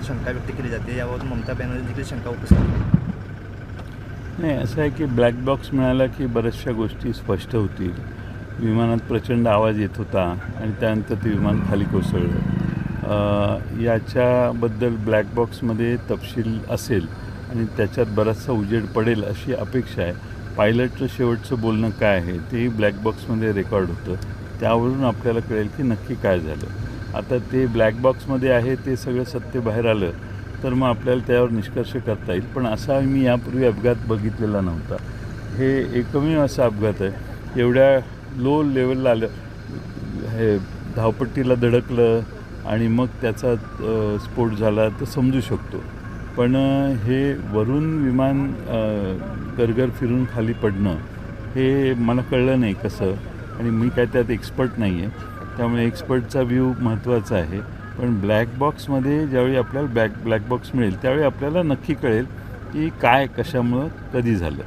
शंका व्यक्त केली जाते, याबाबत ममता बॅनर्जी देखील शंका उपस्थित केली. नाही, असं आहे की ब्लॅक बॉक्स मिळाला की बऱ्याचशा गोष्टी स्पष्ट होतील. विमानात प्रचंड आवाज येत होता आणि त्यानंतर ते विमान खाली कोसळलं. याच्याबद्दल ब्लॅक बॉक्समध्ये तपशील असेल आणि त्याच्यात बराचसा उजेड पडेल अशी अपेक्षा आहे. पायलटचं शेवटचं बोलणं काय आहे तेही ब्लॅक बॉक्समध्ये रेकॉर्ड होतं. त्यावरून आपल्याला कळेल की नक्की काय झालं. आता ते ब्लॅक बॉक्समध्ये आहे ते सगळं सत्य बाहेर आलं तर मग आपल्याला त्यावर निष्कर्ष करता येईल. पण असा मी यापूर्वी अपघात बघितलेला नव्हता. हे एकमेव असा अपघात आहे. एवढ्या लो लेवलला आलं, हे धावपट्टीला धडकलं आणि मग त्याचा स्फोट झाला तर समजू शकतो. पण हे वरून विमान गरगर फिरून खाली पडणं हे मला कळलं नाही कसं, आणि मी काय त्यात एक्सपर्ट नाही आहे, त्यामुळे एक्सपर्टचा व्ह्यू महत्त्वाचा आहे. पण ब्लॅक बॉक्समध्ये ज्यावेळी आपल्याला ब्लॅक बॉक्स मिळेल त्यावेळी आपल्याला नक्की कळेल की काय कशामुळं कधी झालं.